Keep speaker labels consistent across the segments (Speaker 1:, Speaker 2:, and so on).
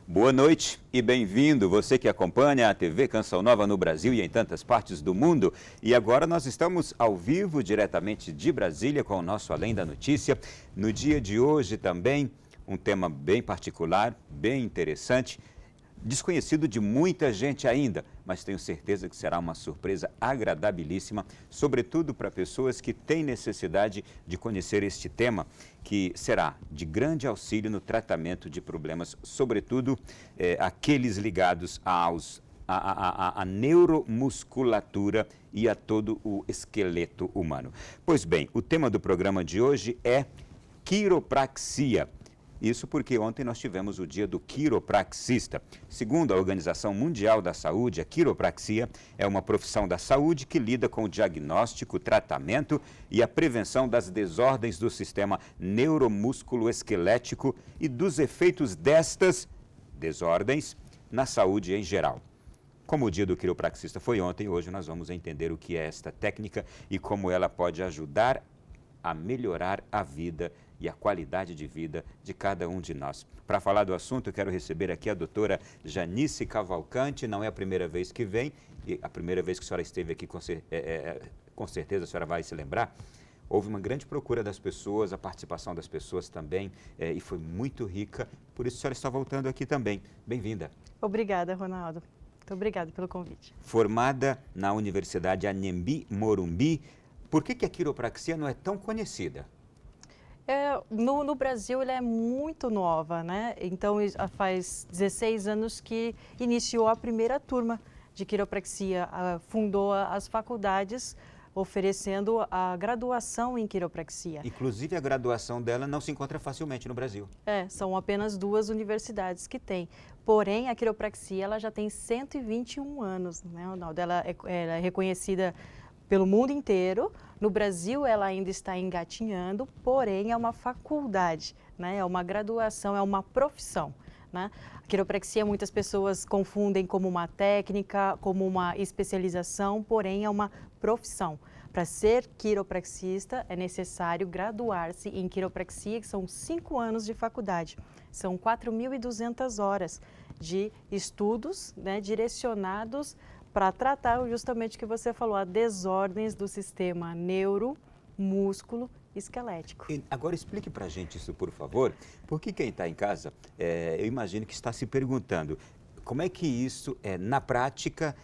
Speaker 1: Boa noite e bem-vindo, você que acompanha a TV Canção Nova no Brasil e em tantas partes do mundo. E agora nós estamos ao vivo, diretamente de Brasília, com o nosso Além da Notícia. No dia de hoje também, um tema bem particular, bem interessante, desconhecido de muita gente ainda, mas tenho certeza que será uma surpresa agradabilíssima, sobretudo para pessoas que têm necessidade de conhecer este tema, que será de grande auxílio no tratamento de problemas, sobretudo aqueles ligados à neuromusculatura e a todo o esqueleto humano. Pois bem, o tema do programa de hoje é quiropraxia. Isso porque ontem nós tivemos o dia do quiropraxista. Segundo a Organização Mundial da Saúde, a quiropraxia é uma profissão da saúde que lida com o diagnóstico, tratamento e a prevenção das desordens do sistema neuromusculoesquelético e dos efeitos destas desordens na saúde em geral. Como o dia do quiropraxista foi ontem, hoje nós vamos entender o que é esta técnica e como ela pode ajudar a melhorar a vida e a qualidade de vida de cada um de nós. Para falar do assunto, eu quero receber aqui a doutora Janice Cavalcante. Não é a primeira vez que vem, e a primeira vez que a senhora esteve aqui, com certeza a senhora vai se lembrar. Houve uma grande procura das pessoas, a participação das pessoas também, e foi muito rica. Por isso a senhora está voltando aqui também. Bem-vinda.
Speaker 2: Obrigada, Ronaldo. Muito obrigada pelo convite.
Speaker 1: Formada na Universidade Anhembi Morumbi, por que a quiropraxia não é tão conhecida?
Speaker 2: No Brasil, ela é muito nova, né? Então, faz 16 anos que iniciou a primeira turma de quiropraxia, fundou as faculdades oferecendo a graduação em quiropraxia.
Speaker 1: Inclusive, a graduação dela não se encontra facilmente no Brasil.
Speaker 2: São apenas 2 universidades que têm. Porém, a quiropraxia ela já tem 121 anos, né, Ronaldo? Ela é reconhecida pelo mundo inteiro. No Brasil, ela ainda está engatinhando, porém é uma faculdade, né? É uma graduação, é uma profissão, né? A quiropraxia muitas pessoas confundem como uma técnica, como uma especialização, porém é uma profissão. Para ser quiropraxista é necessário graduar-se em quiropraxia, que são 5 anos de faculdade. São 4.200 horas de estudos, né, direcionados para tratar justamente o que você falou, as desordens do sistema neuro, músculo, esquelético.
Speaker 1: Agora explique para a gente isso, por favor, porque quem está em casa, eu imagino que está se perguntando, como é que isso, na prática,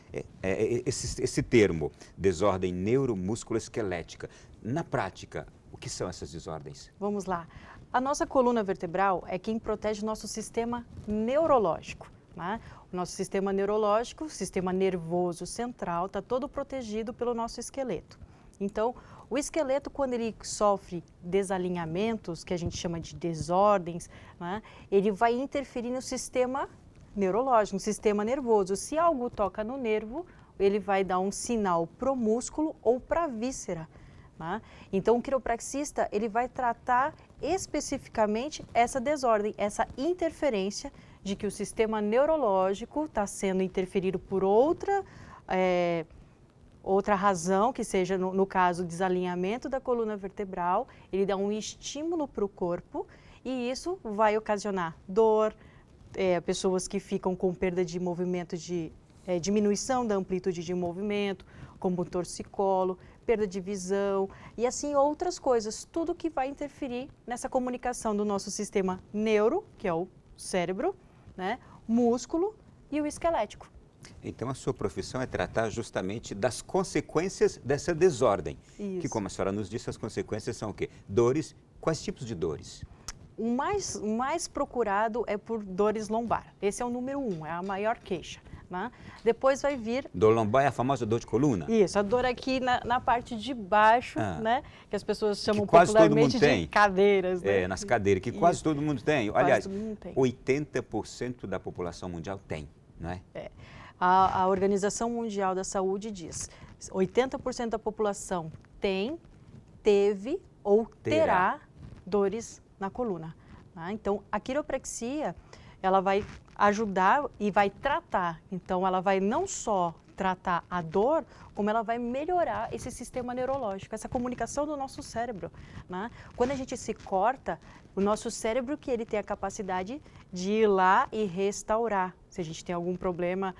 Speaker 1: esse termo, desordem neuromusculoesquelética, na prática, o que são essas desordens?
Speaker 2: Vamos lá. A nossa coluna vertebral é quem protege o nosso sistema neurológico. Né? O nosso sistema neurológico, o sistema nervoso central, está todo protegido pelo nosso esqueleto. Então, o esqueleto, quando ele sofre desalinhamentos, que a gente chama de desordens, né, ele vai interferir no sistema neurológico, no sistema nervoso. Se algo toca no nervo, ele vai dar um sinal para o músculo ou para a víscera. Né? Então, o quiropraxista ele vai tratar especificamente essa desordem, essa interferência de que o sistema neurológico está sendo interferido por outra razão, que seja, no caso, desalinhamento da coluna vertebral, ele dá um estímulo para o corpo e isso vai ocasionar dor, pessoas que ficam com perda de movimento, diminuição da amplitude de movimento, como torcicolo, perda de visão e assim outras coisas, tudo que vai interferir nessa comunicação do nosso sistema neuro, que é o cérebro, né, músculo e o esquelético.
Speaker 1: Então, a sua profissão é tratar justamente das consequências dessa desordem.
Speaker 2: Isso.
Speaker 1: Que, como a senhora nos disse, as consequências são o quê? Dores. Quais tipos de dores?
Speaker 2: O mais procurado é por dores lombar. Esse é o número 1, é a maior queixa. Né? Depois vai vir...
Speaker 1: Dor lombar é a famosa dor de coluna?
Speaker 2: Isso, a dor aqui na parte de baixo, né? Que as pessoas chamam
Speaker 1: quase
Speaker 2: popularmente
Speaker 1: todo mundo
Speaker 2: de cadeiras. Né?
Speaker 1: Nas cadeiras, que quase todo mundo tem. Aliás,
Speaker 2: todo mundo tem.
Speaker 1: 80% da população mundial tem, não é?
Speaker 2: A Organização Mundial da Saúde diz 80% da população teve ou terá dores na coluna. Né? Então, a quiropraxia, ela vai ajudar e vai tratar. Então, ela vai não só tratar a dor, como ela vai melhorar esse sistema neurológico, essa comunicação do nosso cérebro. Né? Quando a gente se corta, O nosso cérebro que ele tem a capacidade de ir lá e restaurar. Se a gente tem algum problema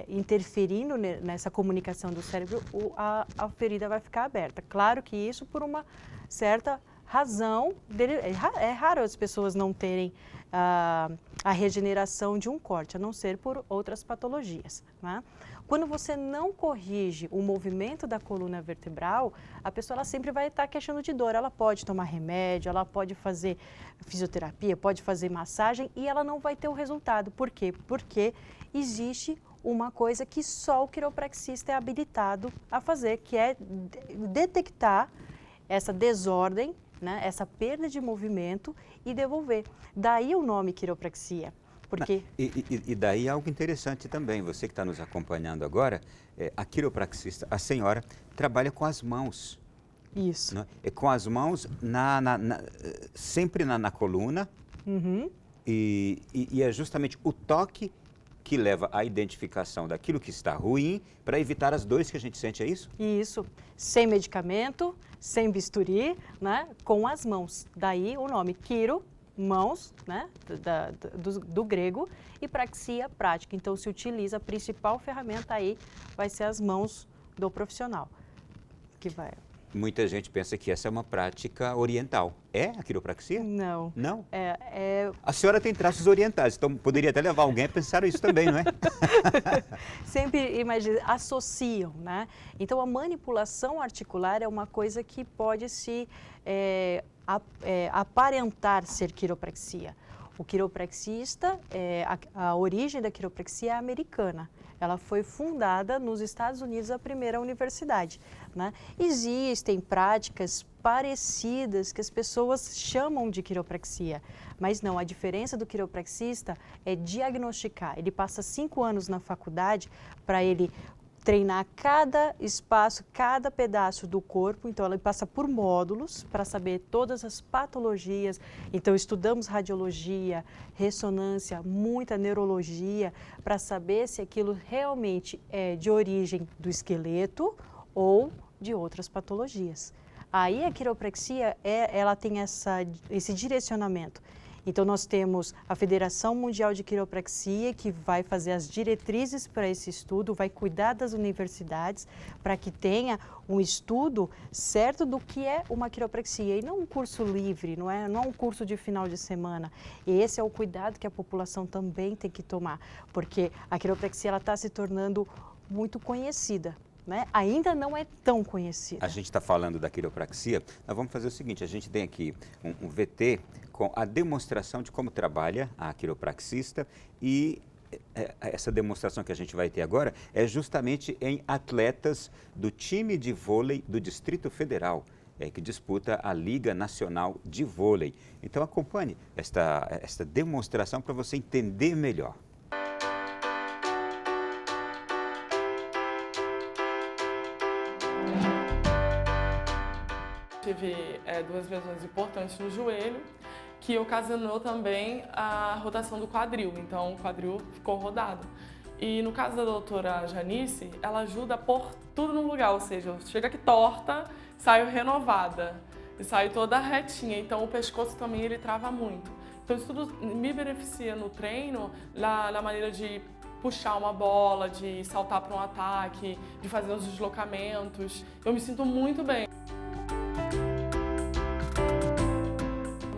Speaker 2: interferindo nessa comunicação do cérebro, a ferida vai ficar aberta. Claro que isso por uma certa razão dele. É raro as pessoas não terem a regeneração de um corte, a não ser por outras patologias, né? Quando você não corrige o movimento da coluna vertebral, a pessoa ela sempre vai estar queixando de dor. Ela pode tomar remédio, ela pode fazer fisioterapia, pode fazer massagem e ela não vai ter o resultado. Por quê? Porque existe uma coisa que só o quiropraxista é habilitado a fazer, que é detectar essa desordem, né, essa perda de movimento e devolver. Daí o nome quiropraxia. Porque...
Speaker 1: E daí algo interessante também, você que está nos acompanhando agora, a quiropraxista, a senhora, trabalha com as mãos.
Speaker 2: Isso.
Speaker 1: Né? Com as mãos sempre na coluna,
Speaker 2: Uhum.
Speaker 1: e é justamente o toque que leva à identificação daquilo que está ruim para evitar as dores que a gente sente, é isso?
Speaker 2: Isso. Sem medicamento, sem bisturi, né, com as mãos. Daí o nome quiro, mãos, né, do grego, e praxia, prática. Então se utiliza a principal ferramenta aí, vai ser as mãos do profissional. Que vai...
Speaker 1: Muita gente pensa que essa é uma prática oriental. É a quiropraxia?
Speaker 2: Não.
Speaker 1: Não?
Speaker 2: É...
Speaker 1: A senhora tem traços orientais, então poderia até levar alguém a pensar isso também, não é?
Speaker 2: Sempre associam, né? Então a manipulação articular é uma coisa que pode se aparentar ser quiropraxia. O quiropraxista, a origem da quiropraxia é americana. Ela foi fundada nos Estados Unidos, a primeira universidade, né? Existem práticas parecidas que as pessoas chamam de quiropraxia, mas não, a diferença do quiropraxista é diagnosticar. Ele passa 5 anos na faculdade para ele treinar cada espaço, cada pedaço do corpo, então ele passa por módulos para saber todas as patologias. Então estudamos radiologia, ressonância, muita neurologia, para saber se aquilo realmente é de origem do esqueleto ou de outras patologias. Aí a quiropraxia, ela tem esse direcionamento. Então, nós temos a Federação Mundial de Quiropraxia, que vai fazer as diretrizes para esse estudo, vai cuidar das universidades para que tenha um estudo certo do que é uma quiropraxia. E não um curso livre, não é um curso de final de semana. E esse é o cuidado que a população também tem que tomar, porque a quiropraxia está se tornando muito conhecida. Né? Ainda não é tão conhecida.
Speaker 1: A gente está falando da quiropraxia, nós vamos fazer o seguinte, a gente tem aqui um VT com a demonstração de como trabalha a quiropraxista e essa demonstração que a gente vai ter agora é justamente em atletas do time de vôlei do Distrito Federal, que disputa a Liga Nacional de Vôlei. Então acompanhe esta demonstração para você entender melhor.
Speaker 3: Tive 2 lesões importantes no joelho, que ocasionou também a rotação do quadril, então o quadril ficou rodado. E no caso da doutora Janice, ela ajuda a pôr tudo no lugar, ou seja, chega aqui torta, saio renovada, e saio toda retinha, então o pescoço também ele trava muito. Então isso tudo me beneficia no treino, na maneira de puxar uma bola, de saltar para um ataque, de fazer os deslocamentos. Eu me sinto muito bem.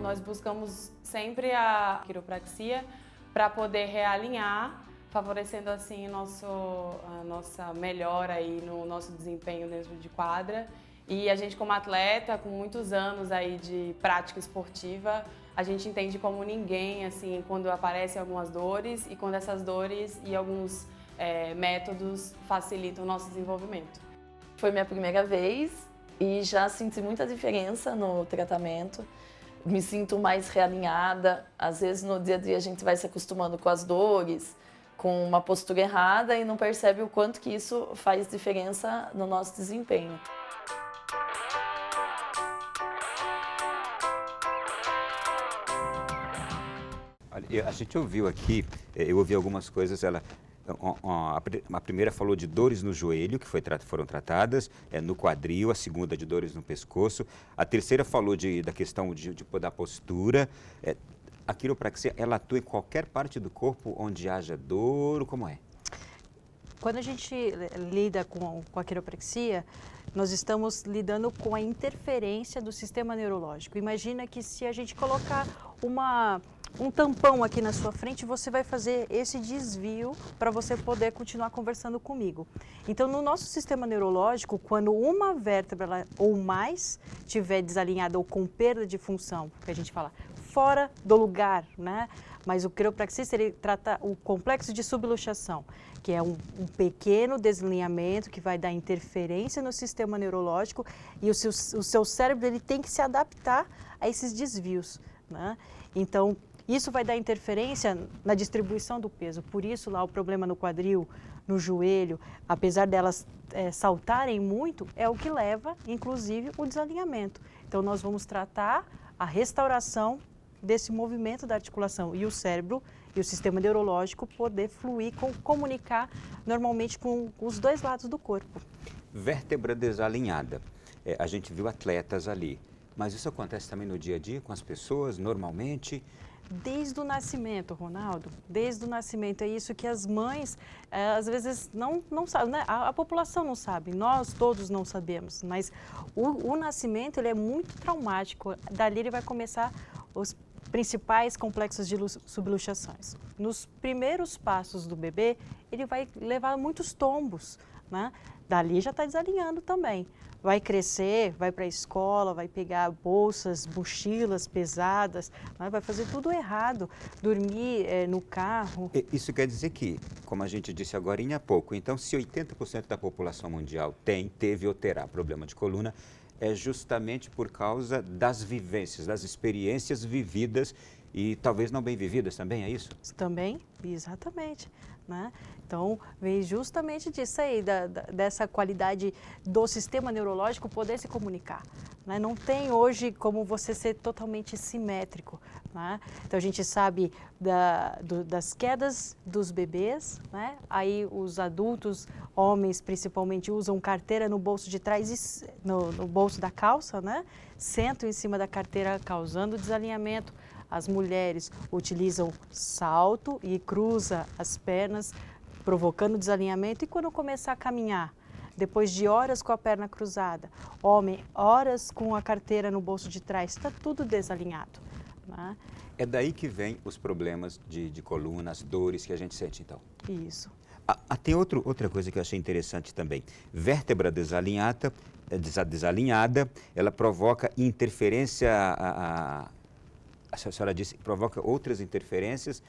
Speaker 4: Nós buscamos sempre a quiropraxia para poder realinhar, favorecendo assim a nossa melhora aí no nosso desempenho dentro de quadra. E a gente como atleta, com muitos anos aí de prática esportiva, a gente entende como ninguém assim quando aparecem algumas dores e quando essas dores e alguns métodos facilitam o nosso desenvolvimento.
Speaker 5: Foi minha primeira vez e já senti muita diferença no tratamento. Me sinto mais realinhada, às vezes no dia a dia a gente vai se acostumando com as dores, com uma postura errada e não percebe o quanto que isso faz diferença no nosso desempenho.
Speaker 1: Olha, a gente ouviu aqui, eu ouvi algumas coisas, ela A primeira falou de dores no joelho, que foram tratadas, no quadril, a segunda de dores no pescoço, a terceira falou da questão da postura. A quiropraxia, ela atua em qualquer parte do corpo onde haja dor, como é?
Speaker 2: Quando a gente lida com a quiropraxia, nós estamos lidando com a interferência do sistema neurológico. Imagina que se a gente colocar um tampão aqui na sua frente, você vai fazer esse desvio para você poder continuar conversando comigo. Então, no nosso sistema neurológico, quando uma vértebra ou mais estiver desalinhada ou com perda de função, que a gente fala fora do lugar, né? Mas o quiropraxista, ele trata o complexo de subluxação, que é um pequeno desalinhamento que vai dar interferência no sistema neurológico e o seu cérebro ele tem que se adaptar a esses desvios, né? Então, isso vai dar interferência na distribuição do peso. Por isso, lá o problema no quadril, no joelho, apesar delas saltarem muito, é o que leva, inclusive, o desalinhamento. Então, nós vamos tratar a restauração desse movimento da articulação e o cérebro e o sistema neurológico poder fluir, comunicar normalmente com os dois lados do corpo.
Speaker 1: Vértebra desalinhada. A gente viu atletas ali, mas isso acontece também no dia a dia com as pessoas, normalmente?
Speaker 2: Desde o nascimento, Ronaldo, desde o nascimento. É isso que as mães, às vezes, não sabem, né? A população não sabe, nós todos não sabemos, mas o nascimento ele é muito traumático. Dali ele vai começar os principais complexos de subluxações. Nos primeiros passos do bebê, ele vai levar muitos tombos, né? Dali já está desalinhando também. Vai crescer, vai para a escola, vai pegar bolsas, mochilas pesadas, né? Vai fazer tudo errado, dormir no carro.
Speaker 1: Isso quer dizer que, como a gente disse agora há pouco, então se 80% da população mundial teve ou terá problema de coluna, é justamente por causa das vivências, das experiências vividas e talvez não bem vividas também, é isso?
Speaker 2: Também, exatamente, né? Então, vem justamente disso aí, dessa qualidade do sistema neurológico poder se comunicar, né? Não tem hoje como você ser totalmente simétrico, né? Então, a gente sabe das quedas dos bebês, né? Aí os adultos, homens principalmente, usam carteira no bolso de trás, no bolso da calça, né? Sentam em cima da carteira causando desalinhamento. As mulheres utilizam salto e cruza as pernas, provocando desalinhamento. E quando começar a caminhar, depois de horas com a perna cruzada, homem, horas com a carteira no bolso de trás, está tudo desalinhado, né?
Speaker 1: É daí que vem os problemas de coluna, as dores que a gente sente, então.
Speaker 2: Isso.
Speaker 1: Tem outra coisa que eu achei interessante também. Vértebra desalinhada, ela provoca interferência, a senhora disse que provoca outras interferências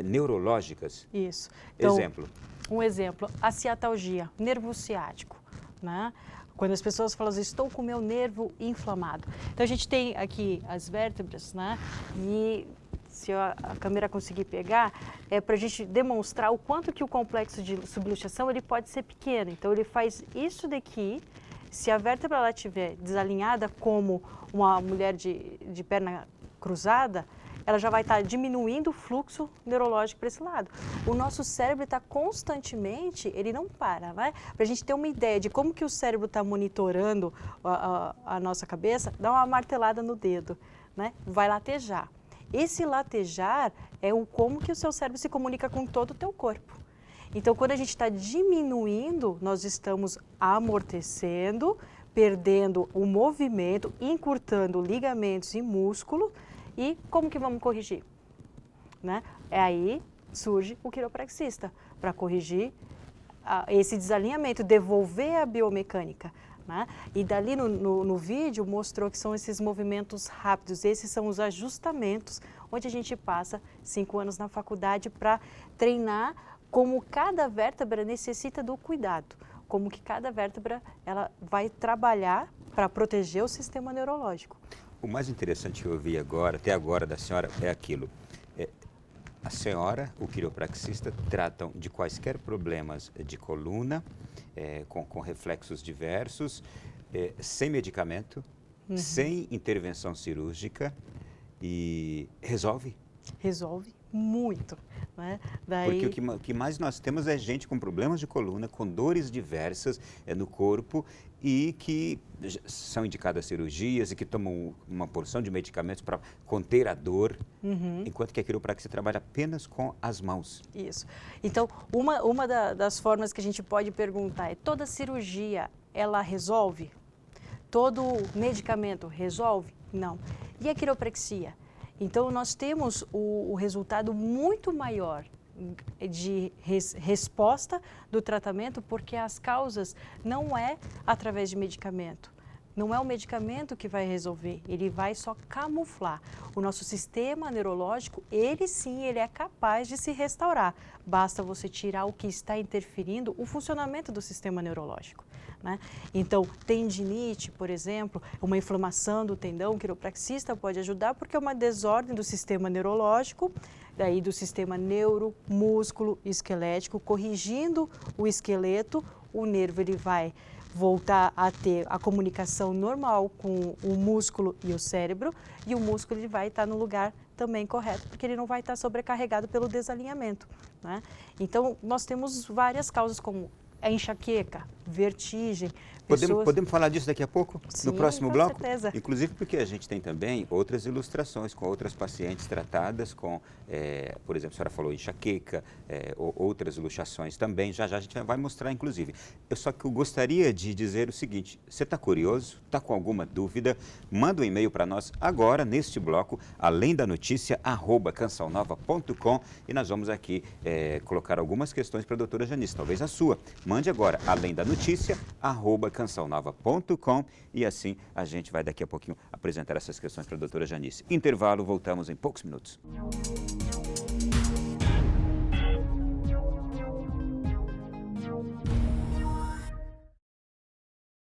Speaker 1: neurológicas.
Speaker 2: Isso. Então,
Speaker 1: Exemplo.
Speaker 2: Um exemplo, a ciatalgia, nervo ciático, né? Quando as pessoas falam assim, estou com o meu nervo inflamado. Então, a gente tem aqui as vértebras, né? E se a câmera conseguir pegar, é para a gente demonstrar o quanto que o complexo de subluxação ele pode ser pequeno. Então, ele faz isso daqui. Se a vértebra estiver desalinhada, como uma mulher de perna cruzada, ela já vai estar diminuindo o fluxo neurológico para esse lado. O nosso cérebro está constantemente, ele não para, né? Para a gente ter uma ideia de como que o cérebro está monitorando a nossa cabeça, dá uma martelada no dedo, né? Vai latejar. Esse latejar é como que o seu cérebro se comunica com todo o teu corpo. Então, quando a gente está diminuindo, nós estamos amortecendo, perdendo o movimento, encurtando ligamentos e músculo. E como que vamos corrigir? Né? Aí surge o quiropraxista, para corrigir esse desalinhamento, devolver a biomecânica. Né? E dali no vídeo mostrou que são esses movimentos rápidos, esses são os ajustamentos, onde a gente passa 5 anos na faculdade para treinar como cada vértebra necessita do cuidado, como que cada vértebra ela vai trabalhar para proteger o sistema neurológico.
Speaker 1: O mais interessante que eu ouvi até agora da senhora é aquilo. A senhora, o quiropraxista, tratam de quaisquer problemas de coluna, com reflexos diversos, sem medicamento, sem intervenção cirúrgica e resolve?
Speaker 2: Resolve muito, né?
Speaker 1: Porque o que mais nós temos é gente com problemas de coluna, com dores diversas no corpo e que são indicadas cirurgias e que tomam uma porção de medicamentos para conter a dor, enquanto que a quiropraxia trabalha apenas com as mãos.
Speaker 2: Isso. Então, das formas que a gente pode perguntar é: toda cirurgia, ela resolve? Todo medicamento resolve? Não. E a quiropraxia? Então, nós temos o resultado muito maior de resposta do tratamento, porque as causas não é através de medicamento. Não é o medicamento que vai resolver, ele vai só camuflar. O nosso sistema neurológico, ele sim, ele é capaz de se restaurar. Basta você tirar o que está interferindo o funcionamento do sistema neurológico, né? Então, tendinite, por exemplo, uma inflamação do tendão, o quiropraxista pode ajudar porque é uma desordem do sistema neurológico, daí do sistema neuro, músculo, esquelético, corrigindo o esqueleto, o nervo ele vai voltar a ter a comunicação normal com o músculo e o cérebro, e o músculo ele vai estar no lugar também correto, porque ele não vai estar sobrecarregado pelo desalinhamento, né? Então, nós temos várias causas como a enxaqueca, vertigem.
Speaker 1: Podemos falar disso daqui a pouco?
Speaker 2: Sim,
Speaker 1: no próximo
Speaker 2: com
Speaker 1: bloco?
Speaker 2: certeza.
Speaker 1: Inclusive porque a gente tem também outras ilustrações com outras pacientes tratadas com, por exemplo, a senhora falou enxaqueca, outras luxações também. Já a gente vai mostrar, inclusive. Só que eu gostaria de dizer o seguinte: você está curioso? Está com alguma dúvida? Manda um e-mail para nós agora, neste bloco, além da notícia, @cansalnova.com, e nós vamos aqui colocar algumas questões para a doutora Janice, talvez a sua. Mande agora, além da notícia, @cansalnova.com, e assim a gente vai daqui a pouquinho apresentar essas questões para a doutora Janice. Intervalo, voltamos em poucos minutos.